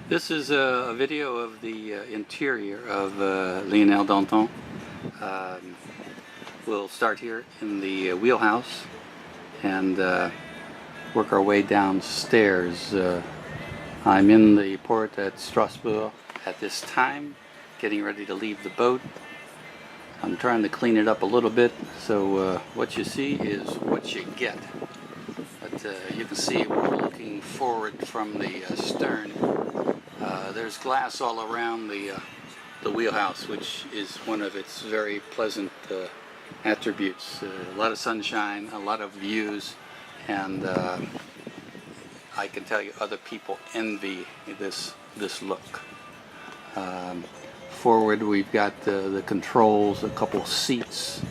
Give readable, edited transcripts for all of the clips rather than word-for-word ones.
This is a video of the interior of Lionel Danton. We'll start here in the wheelhouse and work our way downstairs. I'm in the port at Strasbourg at this time, getting ready to leave the boat. I'm trying to clean it up a little bit, so what you see is what you get. But you can see we're looking forward from the stern. There's glass all around the wheelhouse, which is one of its very pleasant attributes. A lot of sunshine, a lot of views, and I can tell you other people envy this look. Forward we've got the controls, a couple seats.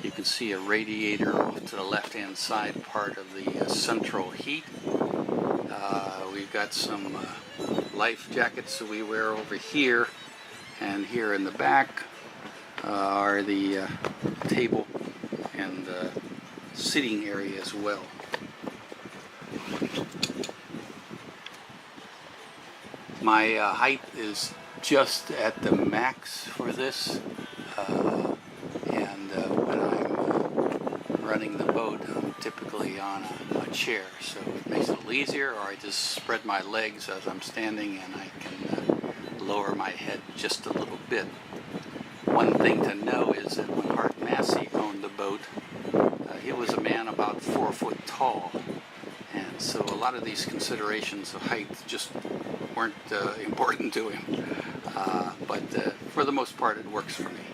You can see a radiator off to the left hand side part of the central heat. We've got some life jackets that we wear over here, and here in the back are the table and sitting area as well. My height is just at the max for this, and when I'm running the boat, I'm typically on a chair, so it makes it a little easier, or I just spread my legs as I'm standing and I can lower my head just a little bit. One thing to know is that when Hart Massey owned the boat, he was a man about 4 foot tall, and so a lot of these considerations of height just weren't important to him, but for the most part it works for me.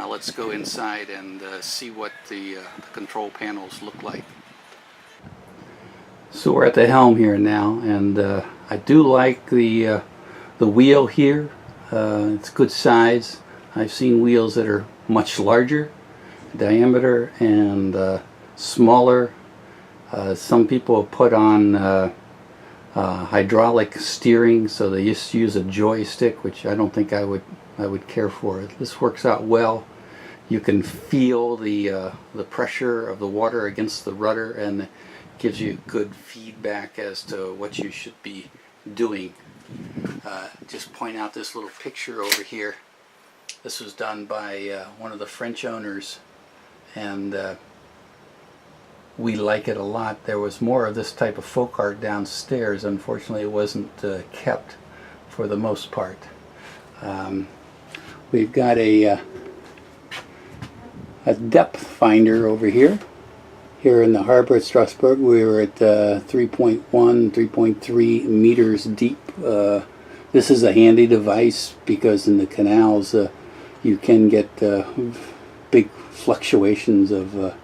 Let's go inside and see what the control panels look like. So we're at the helm here now, and I do like the wheel here. It's good size. I've seen wheels that are much larger diameter and smaller. Some people have put on hydraulic steering, so they just use a joystick, which I don't think I would care for. This works out well. You can feel the pressure of the water against the rudder, and it gives you good feedback as to what you should be doing. Just point out this little picture over here. This was done by one of the French owners, and we like it a lot. There was more of this type of folk art downstairs. Unfortunately, it wasn't kept for the most part. We've got a depth finder over here. Here in the harbor at Strasbourg, we were at 3.1, 3.3 meters deep. This is a handy device because in the canals you can get big fluctuations of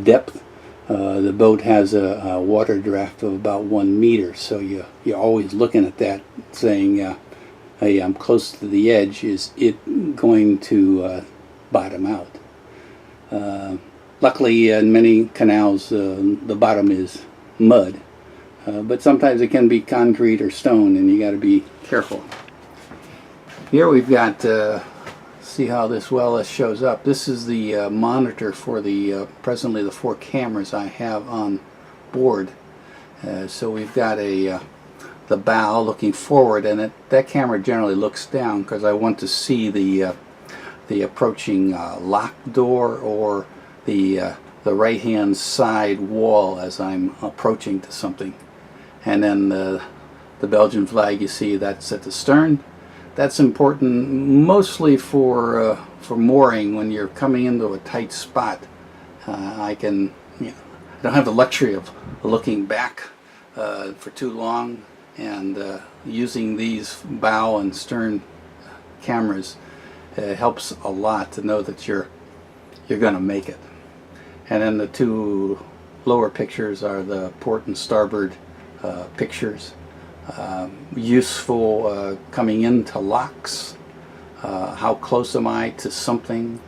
depth. The boat has a water draft of about 1 meter, so you're always looking at that, saying, hey, I'm close to the edge. Is it going to bottom out? Luckily, in many canals, the bottom is mud, but sometimes it can be concrete or stone, and you got to be careful. Here we've got, see how this well shows up. This is the monitor for the presently the 4 cameras I have on board. So we've got the bow looking forward, and that camera generally looks down because I want to see the approaching lock door or the right hand side wall as I'm approaching to something. And then the Belgian flag, you see, that's at the stern. That's important mostly for mooring when you're coming into a tight spot. I don't have the luxury of looking back for too long, and using these bow and stern cameras helps a lot to know that you're going to make it. And then the 2 lower pictures are the port and starboard pictures. Useful coming into locks. How close am I to something?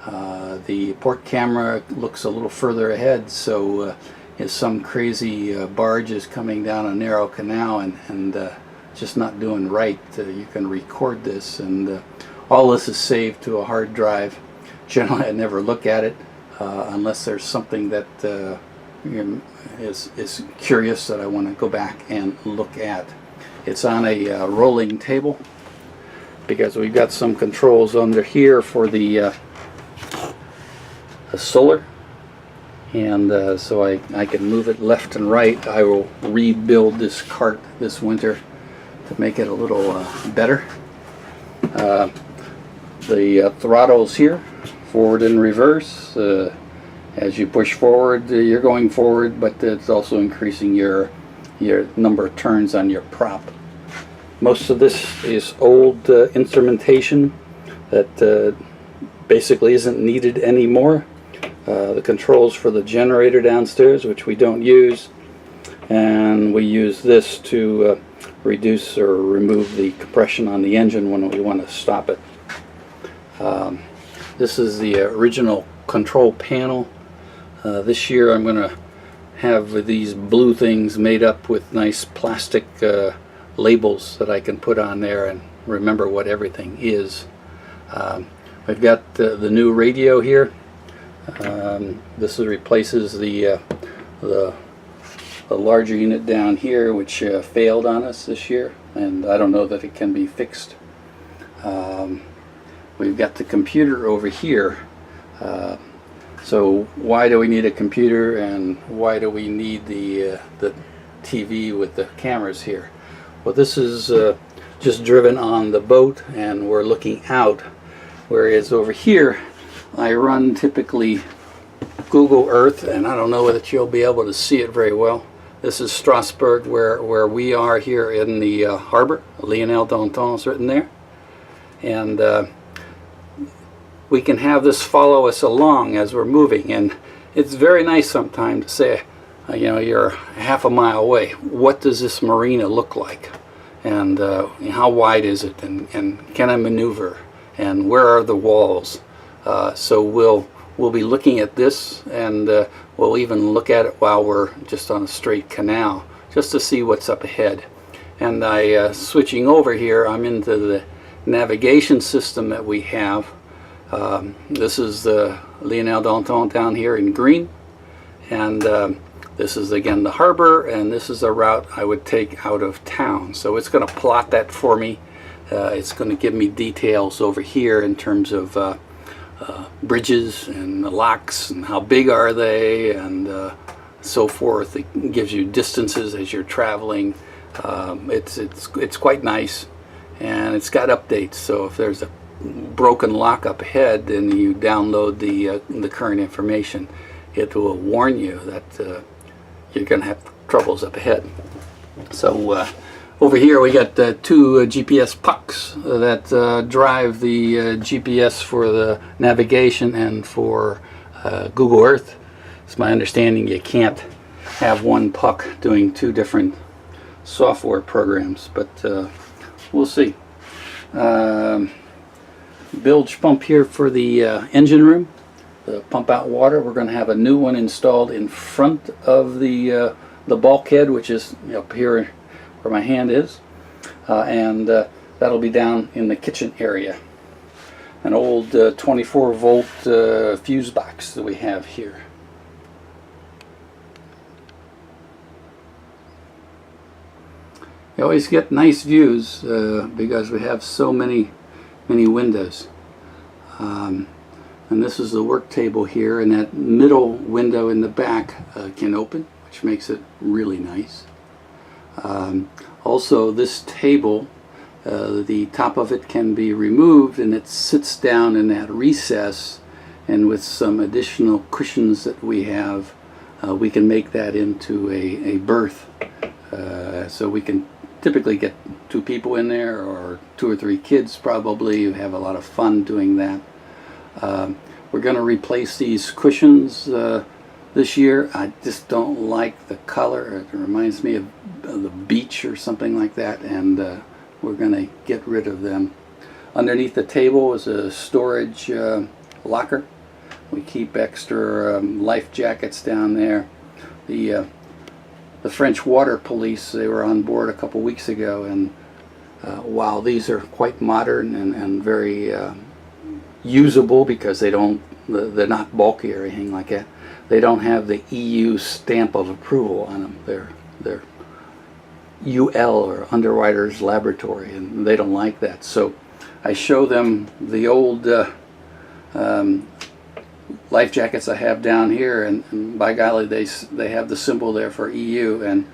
The port camera looks a little further ahead, so if some crazy barge is coming down a narrow canal and just not doing right, you can record this, and all this is saved to a hard drive. Generally I never look at it unless there's something that is curious that I want to go back and look at. It's on a rolling table because we've got some controls under here for the solar, and so I can move it left and right. I will rebuild this cart this winter to make it a little better. The throttles here, forward and reverse. As you push forward, you're going forward, but it's also increasing your number of turns on your prop. Most of this is old instrumentation that basically isn't needed anymore. The controls for the generator downstairs, which we don't use, and we use this to reduce or remove the compression on the engine when we want to stop it. This is the original control panel. This year I'm going to have these blue things made up with nice plastic labels that I can put on there and remember what everything is. We've got the new radio here. This replaces the larger unit down here, which failed on us this year, and I don't know that it can be fixed. We've got the computer over here. So why do we need a computer, and why do we need the TV with the cameras here? Well, this is just driven on the boat and we're looking out, whereas over here I run typically Google Earth, and I don't know whether you'll be able to see it very well. This is Strasbourg, where we are here in the harbor. Lionel is written there, and we can have this follow us along as we're moving, and it's very nice sometimes to say, you know, you're half a mile away. What does this marina look like, and how wide is it, and can I maneuver, and where are the walls? So we'll be looking at this, and we'll even look at it while we're just on a straight canal, just to see what's up ahead. And switching over here, I'm into the navigation system that we have. This is the Lionel down here in green, and this is again the harbor, and this is a route I would take out of town. So it's going to plot that for me. It's going to give me details over here in terms of bridges and locks and how big are they, and so forth. It gives you distances as you're traveling. It's quite nice, and it's got updates. So if there's a broken lock up ahead and you download the current information, it will warn you that you're going to have troubles up ahead. So over here we got two GPS pucks that drive the GPS for the navigation and for Google Earth. It's my understanding you can't have one puck doing two different software programs, but we'll see. Bilge pump here for the engine room, the pump out water. We're going to have a new one installed in front of the bulkhead, which is up here where my hand is, and that'll be down in the kitchen area. An old 24 volt fuse box that we have here. You always get nice views because we have so many windows. And this is the work table here, and that middle window in the back can open, which makes it really nice. Also, this table, the top of it can be removed, and it sits down in that recess, and with some additional cushions that we have, we can make that into a berth. So we can typically get 2 people in there, or 2 or 3 kids probably. You have a lot of fun doing that. We're going to replace these cushions this year. I just don't like the color. It reminds me of the beach or something like that, and we're going to get rid of them. Underneath the table is a storage locker. We keep extra life jackets down there. The French water police, they were on board a couple weeks ago, and while these are quite modern and very usable because they're not bulky or anything like that, they don't have the EU stamp of approval on them. They're UL, or Underwriters Laboratory, and they don't like that. So I show them the old life jackets I have down here, and by golly, they have the symbol there for EU, and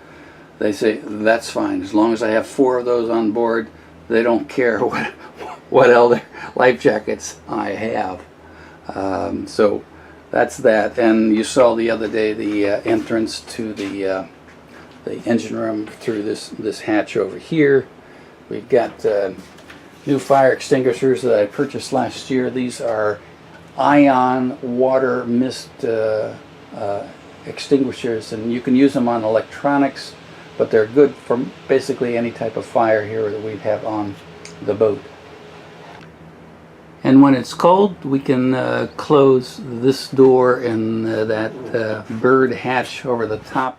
they say that's fine as long as I have 4 of those on board. They don't care what other life jackets I have. So that's that. And you saw the other day the entrance to the engine room through this hatch over here. We've got new fire extinguishers that I purchased last year. These are ion water mist extinguishers, and you can use them on electronics, but they're good for basically any type of fire here that we have on the boat. And when it's cold, we can close this door and that bird hatch over the top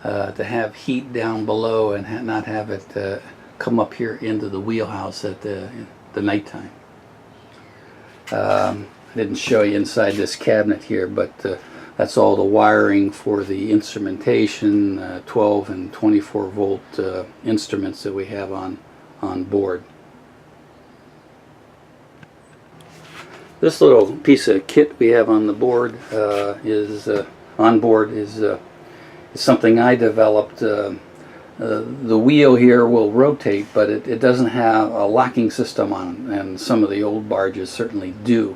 to have heat down below and not have it come up here into the wheelhouse at the nighttime. I didn't show you inside this cabinet here, but that's all the wiring for the instrumentation, 12 and 24 volt instruments that we have on board. This little piece of kit we have on the board is something I developed. The wheel here will rotate, but it doesn't have a locking system on it, and some of the old barges certainly do.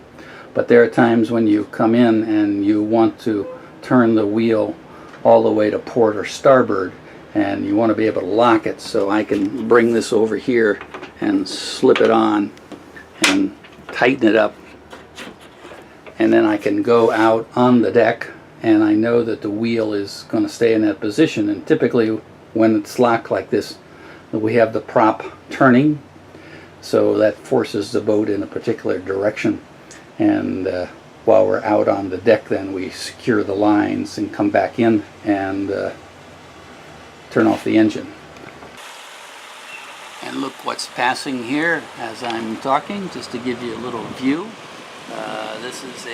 But there are times when you come in and you want to turn the wheel all the way to port or starboard, and you want to be able to lock it. So I can bring this over here and slip it on and tighten it up, and then I can go out on the deck, and I know that the wheel is going to stay in that position. And typically when it's locked like this, we have the prop turning, so that forces the boat in a particular direction. And while we're out on the deck, then we secure the lines and come back in and turn off the engine. And look what's passing here as I'm talking, just to give you a little view. This is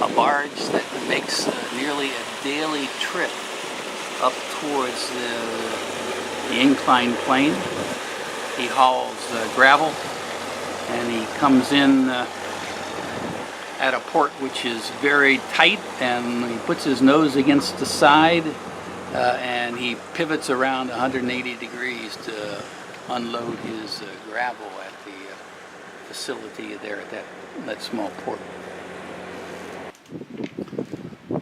a barge that makes nearly a daily trip up towards the inclined plane. He hauls gravel, and he comes in at a port which is very tight, and he puts his nose against the side and he pivots around 180 degrees to unload his gravel at the facility there at that small port.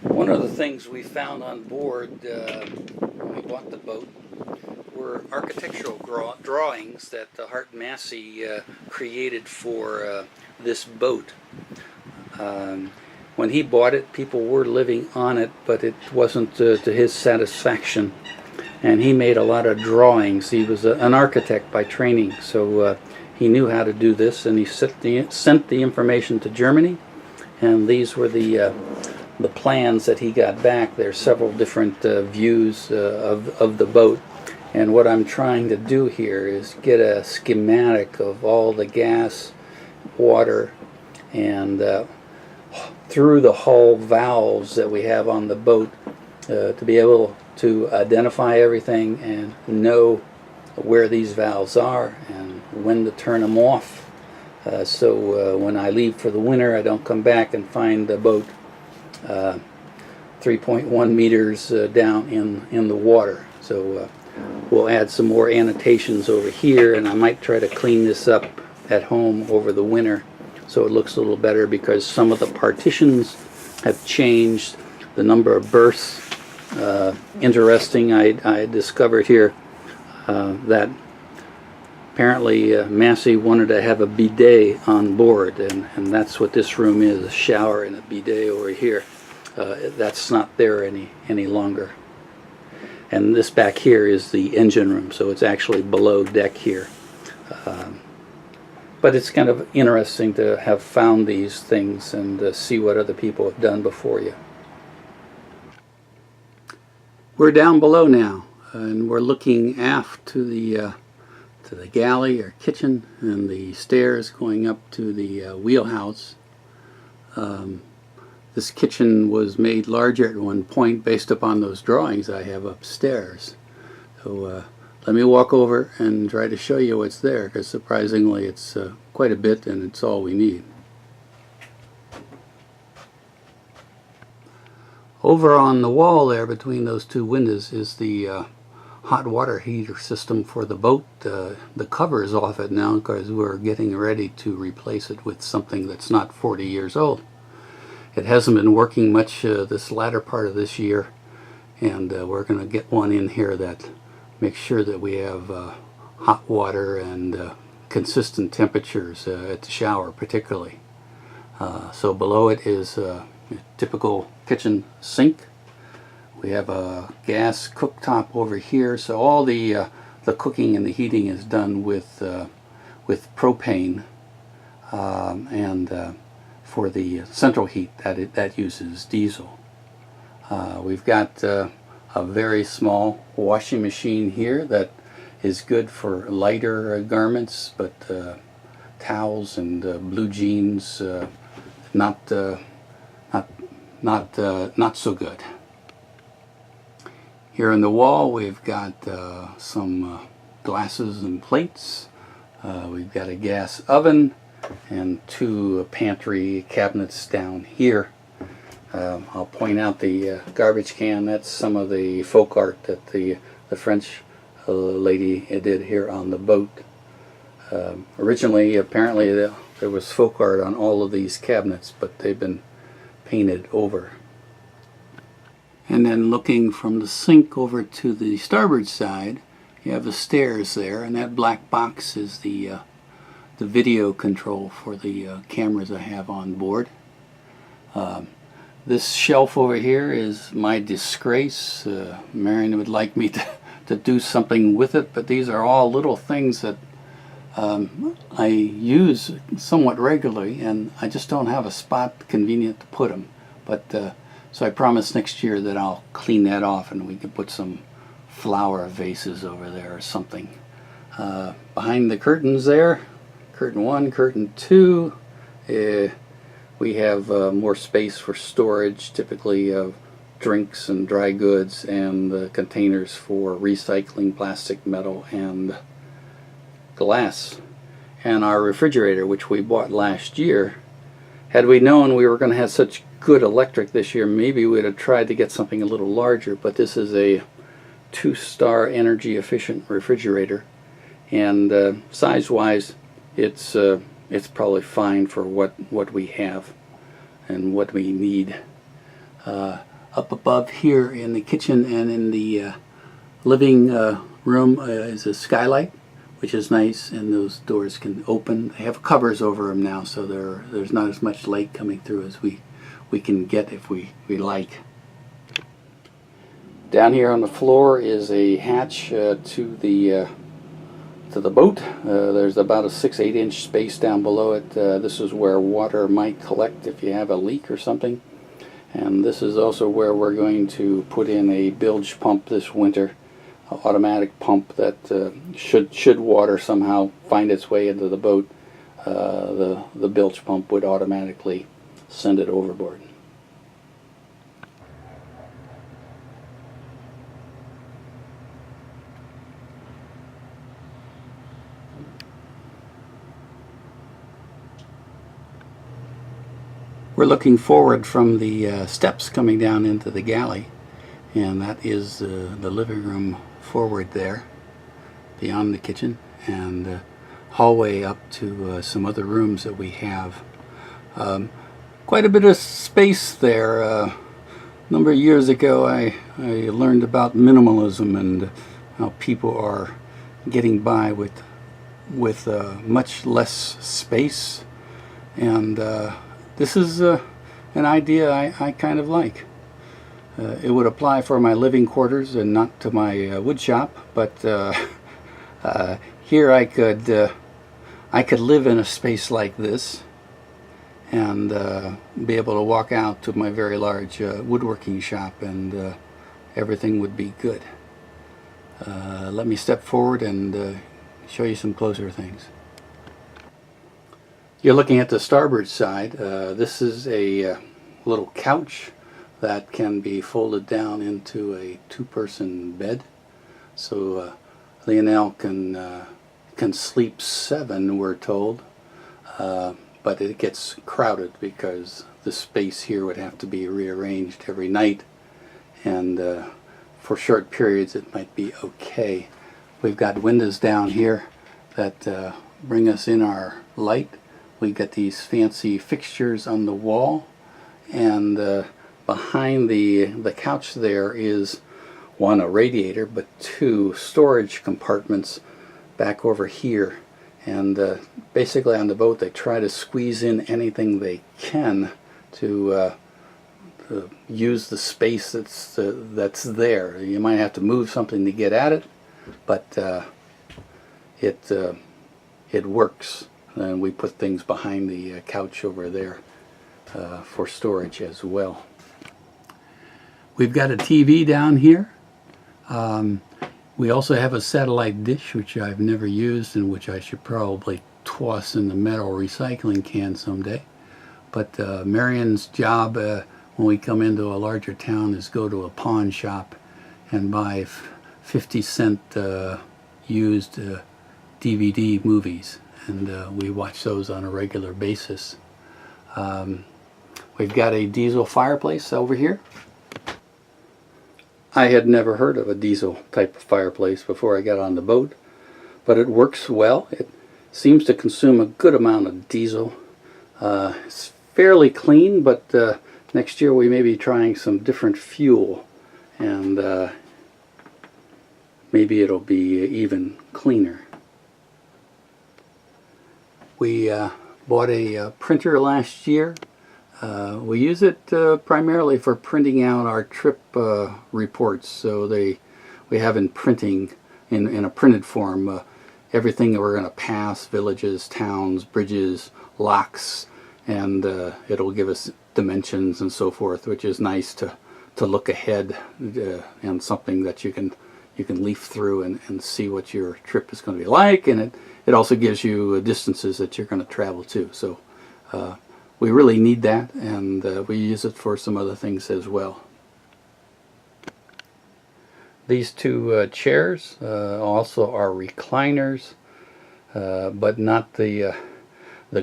One of the things we found on board when we bought the boat were architectural drawings that Hart Massey created for this boat. When he bought it, people were living on it, but it wasn't to his satisfaction. And he made a lot of drawings. He was an architect by training, so he knew how to do this, and he sent the information to Germany, and these were the plans that he got back. There's several different views of the boat, and what I'm trying to do here is get a schematic of all the gas, water, and through the hull valves that we have on the boat to be able to identify everything and know where these valves are and when to turn them off. So when I leave for the winter, I don't come back and find the boat 3.1 meters down in the water. So we'll add some more annotations over here, and I might try to clean this up at home over the winter so it looks a little better, because some of the partitions have changed, the number of berths. Interesting, I discovered here that apparently Massey wanted to have a bidet on board, and that's what this room is, a shower and a bidet over here. That's not there any longer. And this back here is the engine room, so it's actually below deck here. But it's kind of interesting to have found these things and see what other people have done before you. We're down below now, and we're looking aft to the galley or kitchen, and the stairs going up to the wheelhouse. This kitchen was made larger at one point based upon those drawings I have upstairs. So let me walk over and try to show you what's there, because surprisingly it's quite a bit and it's all we need. Over on the wall there between those two windows is the hot water heater system for the boat. The cover is off it now because we're getting ready to replace it with something that's not 40 years old. It hasn't been working much this latter part of this year, and we're going to get one in here that makes sure that we have hot water and consistent temperatures at the shower particularly. So below it is a typical kitchen sink. We have a gas cooktop over here, so all the cooking and the heating is done with propane, and for the central heat that uses diesel. We've got a very small washing machine here that is good for lighter garments, but towels and blue jeans not so good. Here on the wall we've got some glasses and plates. We've got a gas oven and two pantry cabinets down here. I'll point out the garbage can. That's some of the folk art that the French lady did here on the boat. Originally, apparently, there was folk art on all of these cabinets, but they've been painted over. And then looking from the sink over to the starboard side, you have the stairs there, and that black box is the video control for the cameras I have on board. This shelf over here is my disgrace. Marion would like me to do something with it, but these are all little things that I use somewhat regularly, and I just don't have a spot convenient to put them. But so I promise next year that I'll clean that off and we can put some flower vases over there or something. Behind the curtains there, curtain 1, curtain 2, we have more space for storage, typically of drinks and dry goods, and containers for recycling plastic, metal, and glass. And our refrigerator, which we bought last year, had we known we were going to have such good electric this year, maybe we'd have tried to get something a little larger, but this is a 2-star energy efficient refrigerator, and size-wise it's probably fine for what we have and what we need. Up above here in the kitchen and in the living room is a skylight, which is nice, and those doors can open. They have covers over them now, so there's not as much light coming through as we can get if we like. Down here on the floor is a hatch to the boat. There's about a 6-8 inch space down below it. This is where water might collect if you have a leak or something. And this is also where we're going to put in a bilge pump this winter, an automatic pump that should water somehow find its way into the boat, the bilge pump would automatically send it overboard. We're looking forward from the steps coming down into the galley, and that is the living room forward there beyond the kitchen, and hallway up to some other rooms that we have. Quite a bit of space there. A number of years ago I learned about minimalism and how people are getting by with much less space, and this is an idea I kind of like. It would apply for my living quarters and not to my wood shop, but here I could live in a space like this and be able to walk out to my very large woodworking shop, and everything would be good. Let me step forward and show you some closer things. You're looking at the starboard side. This is a little couch that can be folded down into a two-person bed. So Lionel can sleep 7, we're told, but it gets crowded because the space here would have to be rearranged every night, and for short periods it might be okay. We've got windows down here that bring us in our light. We got these fancy fixtures on the wall, and behind the couch there is 1, a radiator, but 2 storage compartments back over here. And basically on the boat they try to squeeze in anything they can to use the space that's there. You might have to move something to get at it, but it works. And we put things behind the couch over there for storage as well. We've got a TV down here. We also have a satellite dish, which I've never used and which I should probably toss in the metal recycling can someday. But Marion's job when we come into a larger town is go to a pawn shop and buy 50-cent used DVD movies, and we watch those on a regular basis. We've got a diesel fireplace over here. I had never heard of a diesel type of fireplace before I got on the boat, but it works well. It seems to consume a good amount of diesel. It's fairly clean, but next year we may be trying some different fuel, and maybe it'll be even cleaner. We bought a printer last year. We use it primarily for printing out our trip reports, so we have in printing, in a printed form, everything that we're going to pass: villages, towns, bridges, locks, and it'll give us dimensions and so forth, which is nice to look ahead and something that you can leaf through and see what your trip is going to be like, and it also gives you distances that you're going to travel to. So we really need that, and we use it for some other things as well. These 2 chairs also are recliners, but not the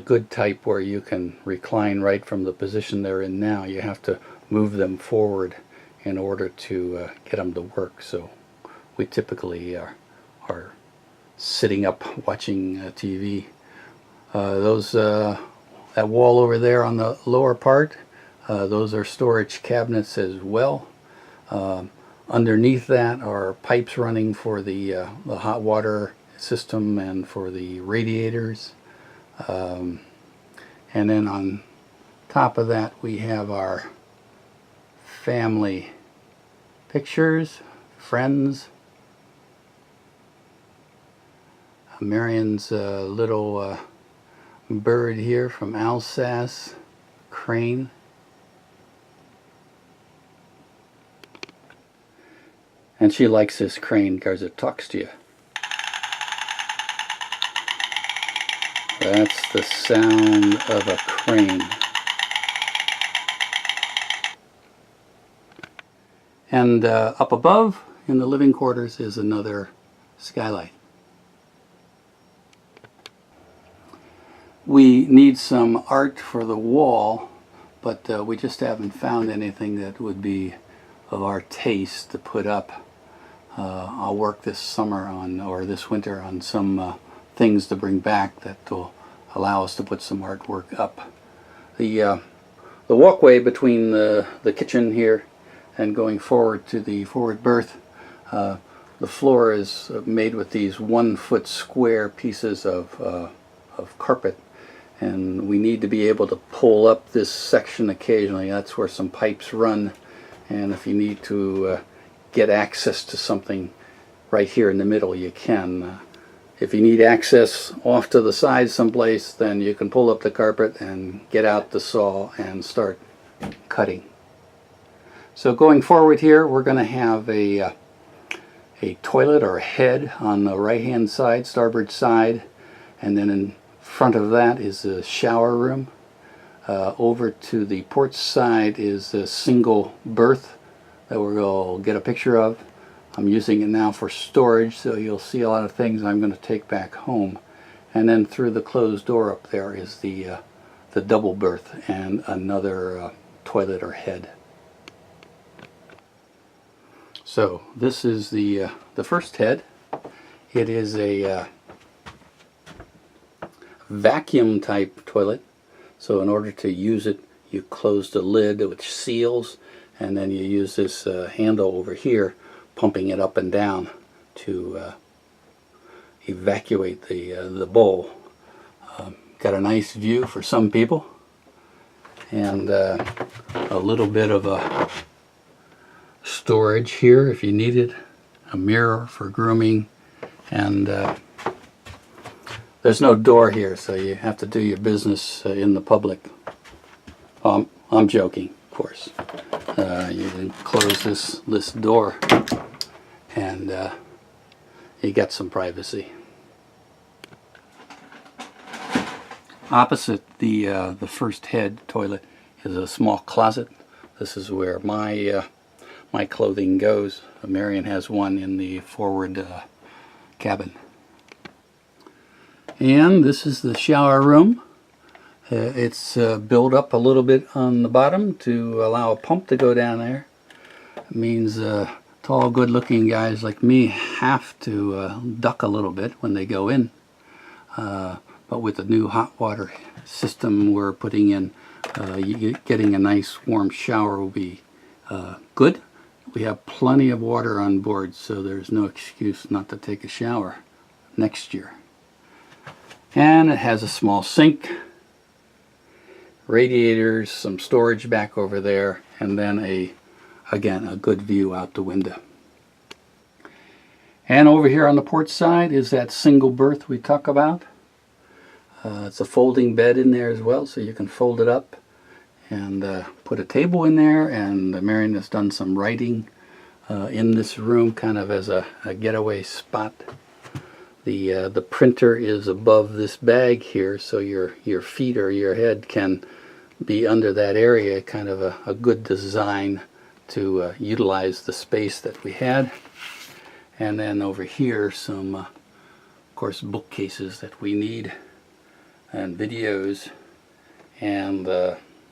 good type where you can recline right from the position they're in now. You have to move them forward in order to get them to work. So we typically are sitting up watching TV. That wall over there on the lower part, those are storage cabinets as well. Underneath that are pipes running for the hot water system and for the radiators. And then on top of that we have our family pictures, friends. Marion's little bird here from Alsace, crane. And she likes this crane because it talks to you. That's the sound of a crane. And up above in the living quarters is another skylight. We need some art for the wall, but we just haven't found anything that would be of our taste to put up. I'll work this summer on, or this winter, on some things to bring back that will allow us to put some artwork up. The walkway between the kitchen here and going forward to the forward berth, the floor is made with these 1-foot square pieces of carpet, and we need to be able to pull up this section occasionally. That's where some pipes run, and if you need to get access to something right here in the middle, you can. If you need access off to the side someplace, then you can pull up the carpet and get out the saw and start cutting. So going forward here, we're going to have a toilet or a head on the right hand side, starboard side, and then in front of that is a shower room. Over to the port side is a single berth that we're going to get a picture of. I'm using it now for storage, so you'll see a lot of things I'm going to take back home. And then through the closed door up there is the double berth and another toilet or head. So this is the first head. It is a vacuum type toilet. So in order to use it, you close the lid which seals, and then you use this handle over here, pumping it up and down to evacuate the bowl. Got a nice view for some people, and a little bit of a storage here if you needed, a mirror for grooming, and there's no door here, so you have to do your business in the public. I'm joking, of course. You can close this door, and you get some privacy. Opposite the first head toilet is a small closet. This is where my clothing goes. Marion has one in the forward cabin. And this is the shower room. It's built up a little bit on the bottom to allow a pump to go down there. It means tall, good-looking guys like me have to duck a little bit when they go in. But with the new hot water system we're putting in, getting a nice warm shower will be good. We have plenty of water on board, so there's no excuse not to take a shower next year. And it has a small sink, radiators, some storage back over there, and then again a good view out the window. And over here on the port side is that single berth we talk about. It's a folding bed in there as well, so you can fold it up and put a table in there. And Marion has done some writing in this room, kind of as a getaway spot. The printer is above this bag here, so your feet or your head can be under that area. Kind of a good design to utilize the space that we had. And then over here, some of course bookcases that we need, and videos, and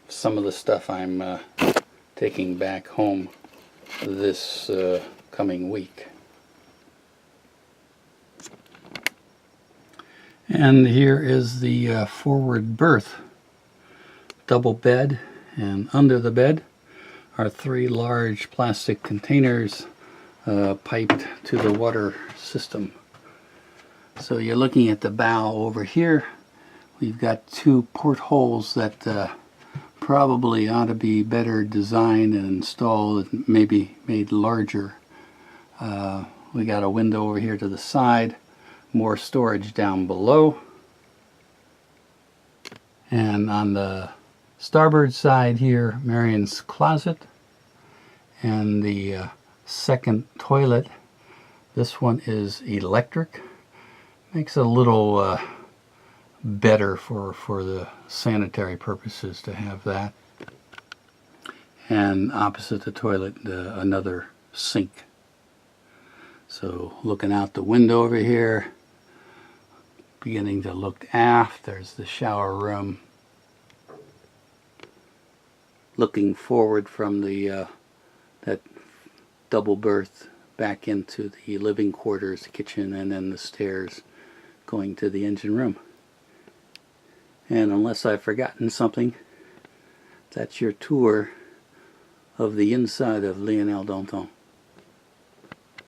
some of the stuff I'm taking back home this coming week. And here is the forward berth, double bed, and under the bed are 3 large plastic containers piped to the water system. So you're looking at the bow over here. We've got 2 portholes that probably ought to be better designed and installed, and maybe made larger. We got a window over here to the side, more storage down below. And on the starboard side here, Marion's closet, and the second toilet. This one is electric. Makes it a little better for the sanitary purposes to have that. And opposite the toilet, another sink. So looking out the window over here, beginning to look aft, there's the shower room. Looking forward from the that double berth back into the living quarters, kitchen, and then the stairs going to the engine room. And unless I've forgotten something, that's your tour of the inside of Lionel Danton.